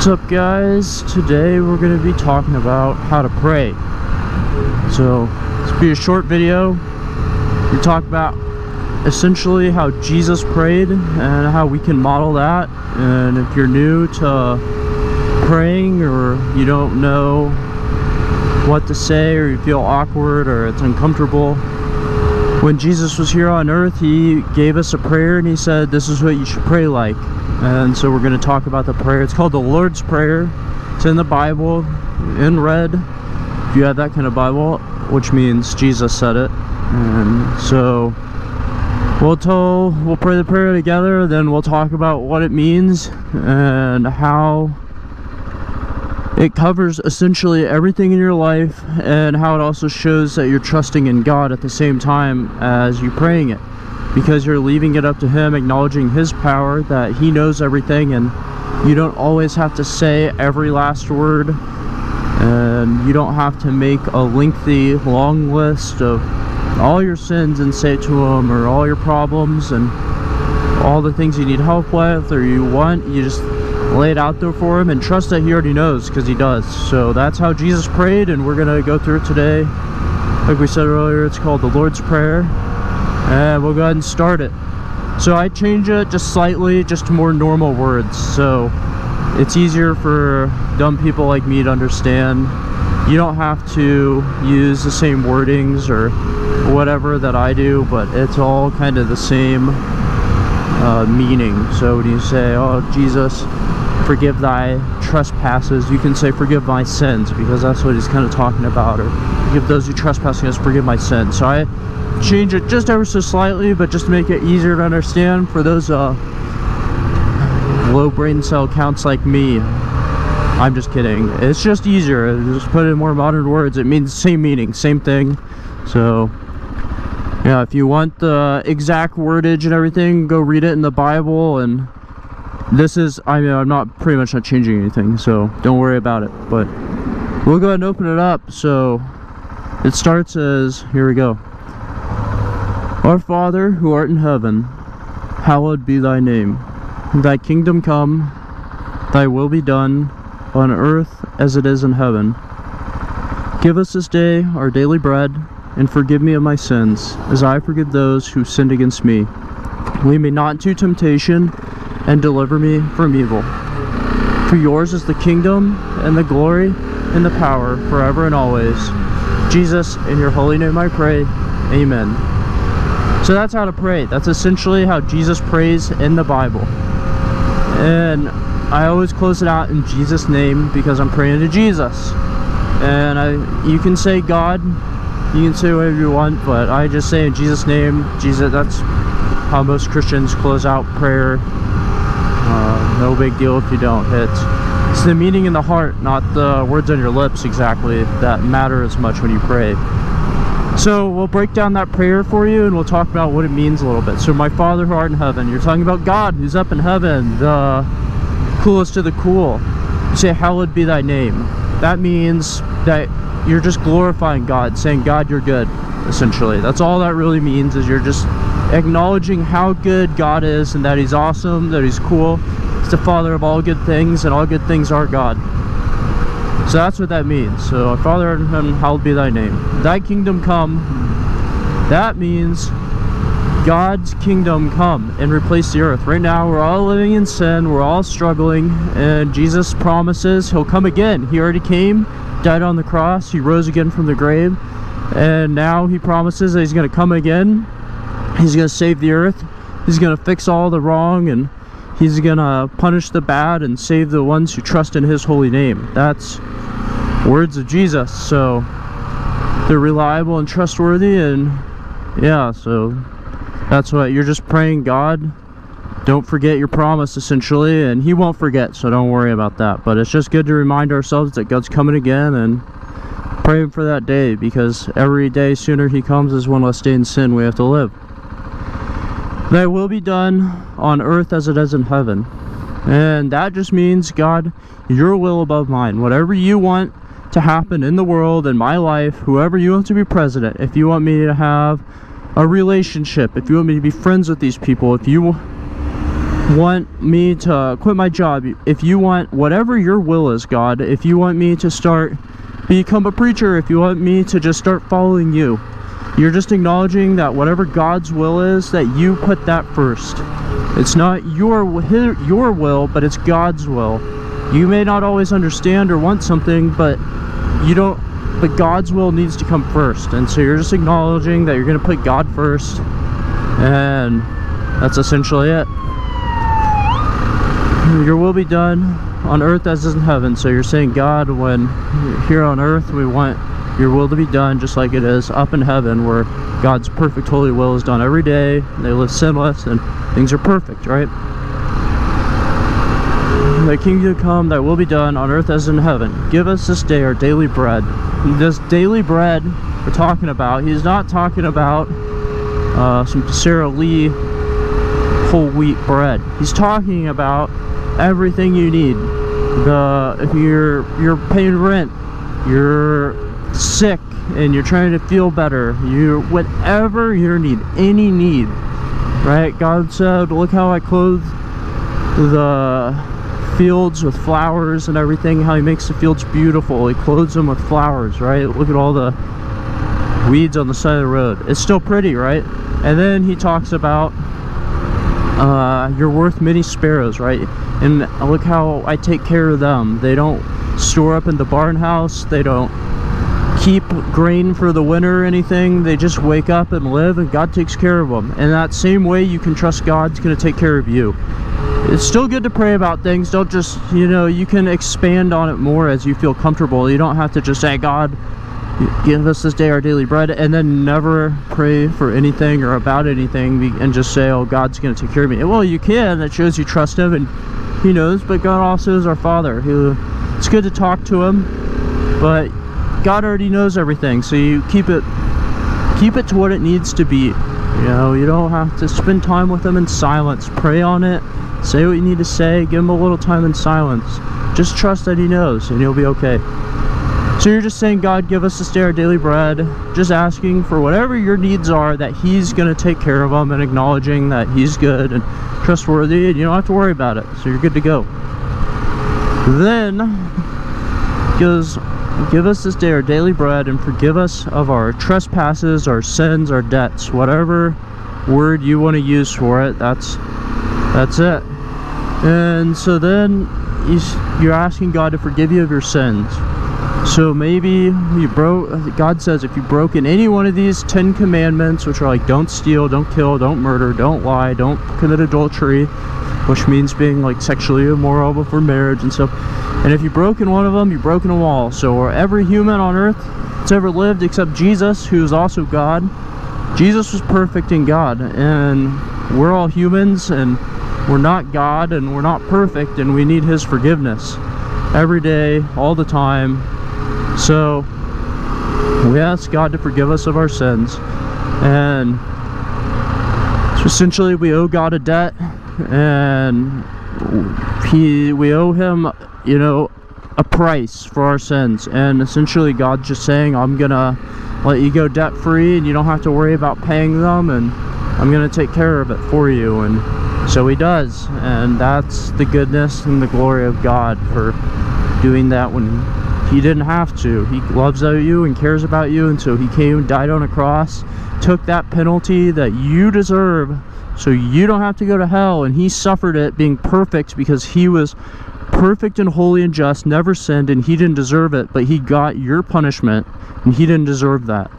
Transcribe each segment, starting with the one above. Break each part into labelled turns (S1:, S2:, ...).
S1: What's up, guys? Today we're going to be talking about how to pray. So this will be a short video. We talk about essentially how Jesus prayed and how we can model that. And if you're new to praying, or you don't know what to say, or you feel awkward or it's uncomfortable, when Jesus was here on earth, he gave us a prayer and he said this is what you should pray like. And so we're going to talk about the prayer. It's called the Lord's Prayer. It's in the Bible in red, if you have that kind of Bible, which means Jesus said it. And so we'll pray the prayer together, then we'll talk about what it means and how it covers essentially everything in your life, and how it also shows that you're trusting in God at the same time as you praying it, because you're leaving it up to Him, acknowledging His power, that He knows everything, and you don't always have to say every last word, and you don't have to make a lengthy, long list of all your sins and say to Him, or all your problems and all the things you need help with or you want. You just lay it out there for Him and trust that He already knows, because He does. So that's how Jesus prayed, and we're gonna go through it today. Like we said earlier, it's called the Lord's Prayer, and we'll go ahead and start it. So I change it just slightly, just to more normal words, so it's easier for dumb people like me to understand. You don't have to use the same wordings or whatever that I do, but it's all kind of the same meaning. So when you say, oh Jesus, forgive thy trespasses, you can say forgive my sins, because that's what he's kind of talking about. Or forgive those who trespass against, forgive my sins. So I change it just ever so slightly, but just to make it easier to understand for those low brain cell counts like me. I'm just kidding. It's just easier. Just put it in more modern words. It means same meaning, same thing. So yeah, if you want the exact wordage and everything, go read it in the Bible. And this is, I'm not pretty much not changing anything, so don't worry about it. But we'll go ahead and open it up. So it starts as, here we go. Our Father, who art in heaven, hallowed be thy name. Thy kingdom come, thy will be done, on earth as it is in heaven. Give us this day our daily bread, and forgive me of my sins, as I forgive those who sinned against me. Lead me not into temptation, and deliver me from evil. For yours is the kingdom, and the glory, and the power, forever and always. Jesus, in your holy name I pray. Amen. So that's how to pray. That's essentially how Jesus prays in the Bible. And I always close it out in Jesus' name, because I'm praying to Jesus. And you can say God, you can say whatever you want, but I just say in Jesus' name. Jesus, that's how most Christians close out prayer. No big deal if you don't. It's the meaning in the heart, not the words on your lips exactly, that matter as much when you pray. So we'll break down that prayer for you, and we'll talk about what it means a little bit. So my Father who art in heaven, you're talking about God who's up in heaven, the coolest of the cool. You say hallowed be thy name. That means that you're just glorifying God, saying God, you're good, essentially. That's all that really means, is you're just acknowledging how good God is, and that He's awesome, that He's cool. He's the Father of all good things, and all good things are God. So that's what that means. So our Father in heaven, hallowed be thy name. Thy kingdom come. That means God's kingdom come and replace the earth. Right now we're all living in sin, we're all struggling, and Jesus promises He'll come again. He already came, died on the cross, He rose again from the grave, and now He promises that He's going to come again. He's going to save the earth. He's going to fix all the wrong, and He's going to punish the bad and save the ones who trust in His holy name. That's words of Jesus, so they're reliable and trustworthy. And yeah, so that's what you're just praying. God, don't forget your promise, essentially, and He won't forget, so don't worry about that. But it's just good to remind ourselves that God's coming again, and praying for that day, because every day sooner He comes is one less day in sin we have to live. Thy will be done on earth as it is in heaven. And that just means, God, your will above mine. Whatever you want to happen in the world, in my life, whoever you want to be president, if you want me to have a relationship, if you want me to be friends with these people, if you want me to quit my job, if you want whatever your will is, God, if you want me to become a preacher, if you want me to just start following you, you're just acknowledging that whatever God's will is, that you put that first. It's not your will, but it's God's will. You may not always understand or want something, but God's will needs to come first. And so you're just acknowledging that you're going to put God first, and that's essentially it. Your will be done on earth as is in heaven. So you're saying, God, when here on earth, we want your will to be done just like it is up in heaven, where God's perfect holy will is done every day. They live sinless and things are perfect, right? Thy kingdom come, thy will be done on earth as in heaven. Give us this day our daily bread. This daily bread we're talking about, he's not talking about some Sara Lee whole wheat bread. He's talking about everything you need. If you're paying rent, you're sick and you're trying to feel better, whatever your need, any need, right? God said, look how I clothe the fields with flowers and everything, how he makes the fields beautiful. He clothes them with flowers, right? Look at all the weeds on the side of the road. It's still pretty, right? And then he talks about you're worth many sparrows, right? And look how I take care of them. They don't store up in the barn house. They don't keep grain for the winter or anything. They just wake up and live, and God takes care of them. And that same way, you can trust God's going to take care of you. It's still good to pray about things. Don't just, you can expand on it more as you feel comfortable. You don't have to just say, God, give us this day our daily bread, and then never pray for anything or about anything and just say, oh, God's going to take care of me. Well, you can. That shows you trust him and he knows, but God also is our Father. It's good to talk to him, but God already knows everything, so you keep it to what it needs to be. You don't have to spend time with him in silence. Pray on it. Say what you need to say. Give him a little time in silence. Just trust that he knows, and you'll be okay. So you're just saying, God, give us this day our daily bread. Just asking for whatever your needs are, that he's going to take care of them, and acknowledging that he's good and trustworthy, and you don't have to worry about it. So you're good to go. Then, give us this day our daily bread, and forgive us of our trespasses, our sins, our debts. Whatever word you want to use for it, that's it. And so then you're asking God to forgive you of your sins. So maybe God says, if you've broken any one of these 10 commandments, which are like, don't steal, don't kill, don't murder, don't lie, don't commit adultery, which means being like sexually immoral before marriage and stuff. And if you've broken one of them, you've broken them all. So every human on earth that's ever lived, except Jesus, who is also God, Jesus was perfect in God, and we're all humans, and we're not God, and we're not perfect, and we need his forgiveness every day, all the time. So we ask God to forgive us of our sins, and so essentially we owe God a debt, and we owe him, a price for our sins. And essentially God's just saying, I'm gonna let you go debt free, and you don't have to worry about paying them, and I'm gonna take care of it for you. And so he does, and that's the goodness and the glory of God for doing that when he didn't have to. He loves you and cares about you, and so he came, died on a cross, took that penalty that you deserve, so you don't have to go to hell. And he suffered it, being perfect, because he was perfect and holy and just, never sinned, and he didn't deserve it, but he got your punishment, and he didn't deserve that.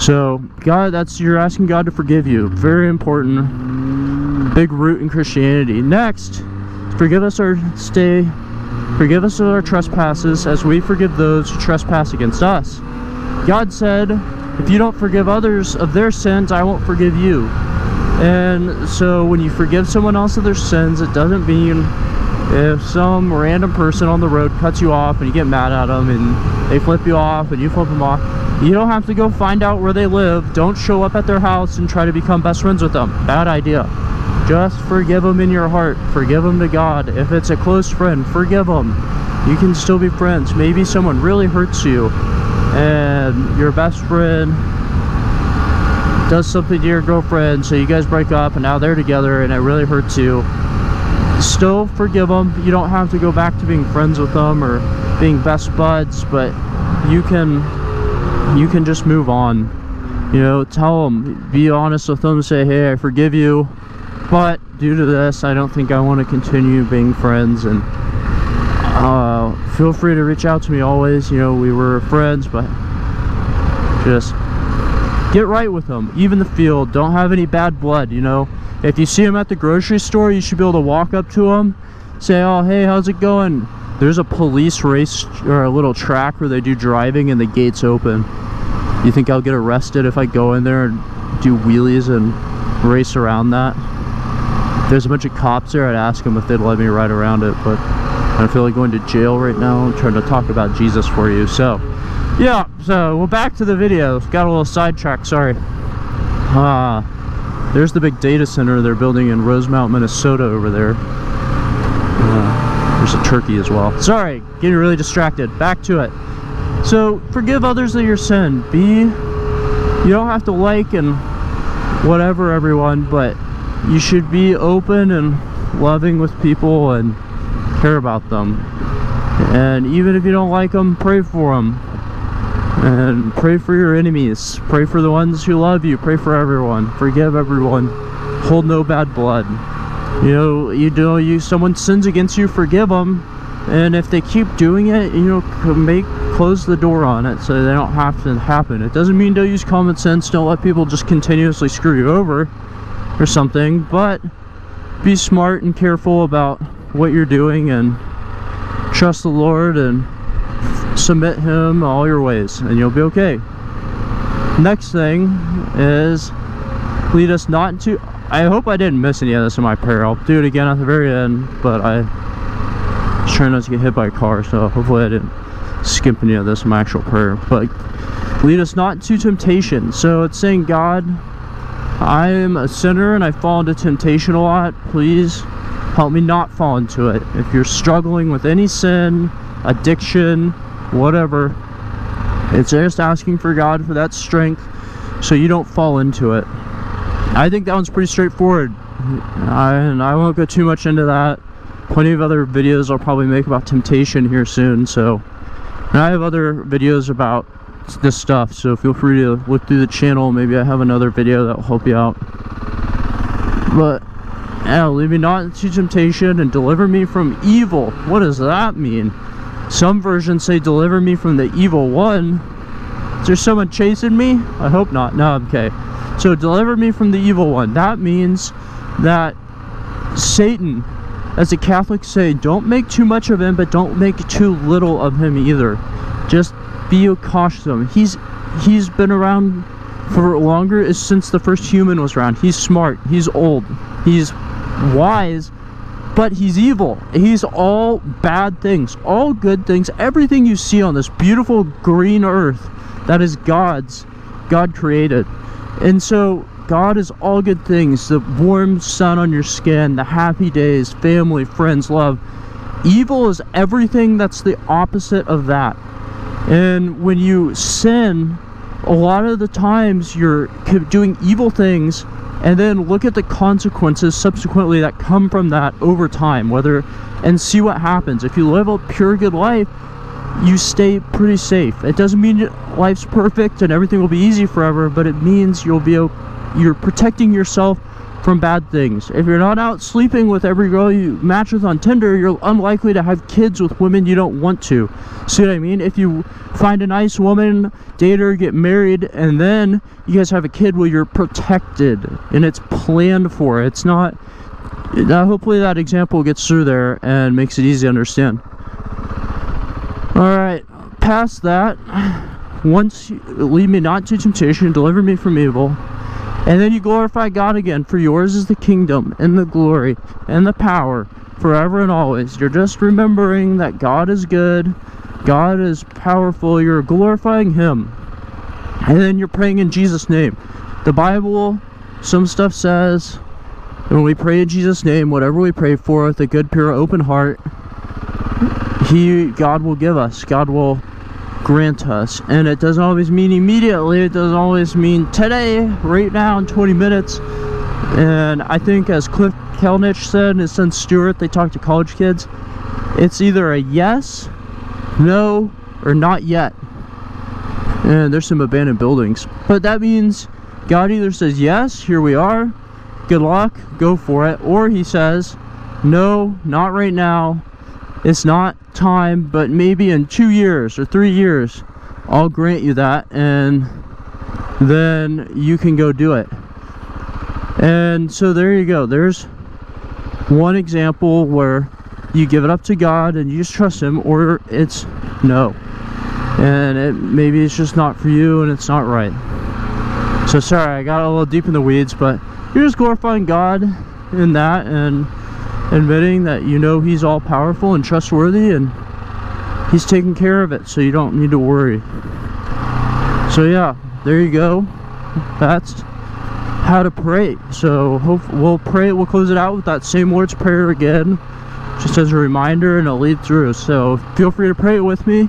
S1: So God, you're asking God to forgive you. Very important, big root in Christianity. Next, forgive us of our trespasses, as we forgive those who trespass against us. God said, if you don't forgive others of their sins, I won't forgive you. And so when you forgive someone else of their sins, it doesn't mean if some random person on the road cuts you off and you get mad at them and they flip you off and you flip them off, you don't have to go find out where they live. Don't show up at their house and try to become best friends with them. Bad idea. Just forgive them in your heart. Forgive them to God. If it's a close friend, forgive them. You can still be friends. Maybe someone really hurts you, and your best friend does something to your girlfriend, so you guys break up, and now they're together, and it really hurts you. still forgive them. You don't have to go back to being friends with them or being best buds, but you can just move on. You know, tell them, be honest with them, say, hey, I forgive you, but due to this, I don't think I want to continue being friends, and feel free to reach out to me always. You know, we were friends, but just get right with them. Even the field, don't have any bad blood. You know, if you see them at the grocery store, you should be able to walk up to them, say, oh, hey, how's it going? There's a police race or a little track where they do driving and the gate's open. You think I'll get arrested if I go in there and do wheelies and race around that? If there's a bunch of cops there, I'd ask them if they'd let me ride around it, but I don't feel like going to jail right now. I'm trying to talk about Jesus for you. So yeah, so well, back to the video. Got a little sidetracked, sorry. There's the big data center they're building in Rosemount, Minnesota over there. There's a turkey as well. Sorry, getting really distracted. Back to it. So forgive others of your sin. You don't have to like and whatever everyone, but you should be open and loving with people and care about them. And even if you don't like them, pray for them. And pray for your enemies. Pray for the ones who love you. Pray for everyone. Forgive everyone. Hold no bad blood. You know, someone sins against you, forgive them. And if they keep doing it, you know, close the door on it so they don't have to happen. It doesn't mean don't use common sense, don't let people just continuously screw you over or something, but be smart and careful about what you're doing and trust the Lord and submit Him all your ways and you'll be okay. Next thing is, lead us not into, I hope I didn't miss any of this in my prayer. I'll do it again at the very end, but I was trying not to get hit by a car, so hopefully I didn't skip any of this in my actual prayer. But lead us not into temptation. So it's saying, God, I am a sinner and I fall into temptation a lot. Please help me not fall into it. If you're struggling with any sin, addiction, whatever, it's just asking for God for that strength so you don't fall into it. I think that one's pretty straightforward, and I won't go too much into that. Plenty of other videos I'll probably make about temptation here soon, so, and I have other videos about this stuff, so feel free to look through the channel. Maybe I have another video that will help you out. But yeah, lead me not into temptation and deliver me from evil. What does that mean? Some versions say deliver me from the evil one. Is there someone chasing me? I hope not. No, I'm okay. So deliver me from the evil one. That means that Satan, as the Catholics say, don't make too much of him, but don't make too little of him either. Just be cautious of him. He's been around for longer since the first human was around. He's smart. He's old. He's wise, but he's evil. He's all bad things, all good things. Everything you see on this beautiful green earth, that is God's. God created. And so God is all good things. The warm sun on your skin, the happy days, family, friends, love. Evil is everything that's the opposite of that. And when you sin, a lot of the times you're doing evil things, and then look at the consequences subsequently that come from that over time, and see what happens. If you live a pure good life, you stay pretty safe. It doesn't mean life's perfect and everything will be easy forever, but it means you're protecting yourself from bad things. If you're not out sleeping with every girl you match with on Tinder, you're unlikely to have kids with women you don't want to. See what I mean? If you find a nice woman, date her, get married, and then you guys have a kid, well, you're protected and it's planned for. It's not, hopefully that example gets through there and makes it easy to understand. Alright, past that, once you lead me not to temptation, deliver me from evil, and then you glorify God again, for yours is the kingdom and the glory and the power forever and always. You're just remembering that God is good, God is powerful, you're glorifying Him, and then you're praying in Jesus' name. The Bible, some stuff says, when we pray in Jesus' name, whatever we pray for with a good, pure, open heart, God will give us, God will grant us. And it doesn't always mean immediately, it doesn't always mean today, right now, in 20 minutes. And I think, as Cliff Kelnich said and his son Stuart, they talk to college kids, it's either a yes, no, or not yet. And there's some abandoned buildings, but that means God either says yes, here we are, good luck, go for it, or he says no, not right now, it's not time, but maybe in 2 years or 3 years I'll grant you that, and then you can go do it. And so there you go. There's one example where you give it up to God and you just trust him, or it's no, and maybe it's just not for you and it's not right. So sorry, I got a little deep in the weeds, but you're just glorifying God in that and admitting that you know he's all powerful and trustworthy and he's taking care of it, so you don't need to worry. So yeah, there you go. That's how to pray. So we'll close it out with that same Lord's Prayer again, just as a reminder and a lead through. So feel free to pray it with me.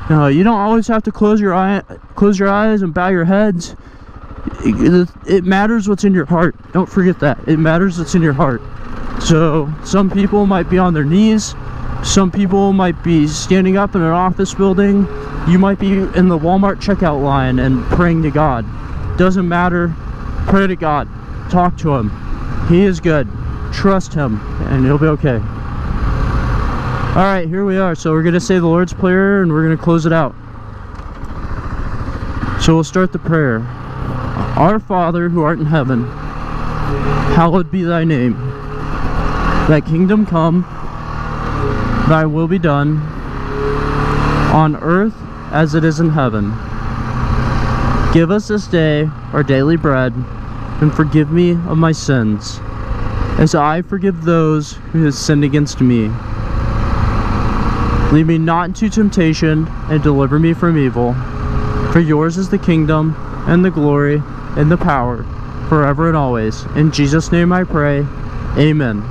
S1: You don't always have to close your eyes and bow your heads. It matters what's in your heart. Don't forget that. It matters what's in your heart. So some people might be on their knees, some people might be standing up in an office building, you might be in the Walmart checkout line and praying to God. Doesn't matter. Pray to God. Talk to him. He is good. Trust him and it'll be okay. Alright, here we are. So we're going to say the Lord's Prayer and we're going to close it out. So we'll start the prayer. Our Father who art in heaven, hallowed be thy name. Thy kingdom come, thy will be done, on earth as it is in heaven. Give us this day our daily bread, and forgive me of my sins, as I forgive those who have sinned against me. Lead me not into temptation, and deliver me from evil. For yours is the kingdom, and the glory, and the power, forever and always. In Jesus' name I pray, amen.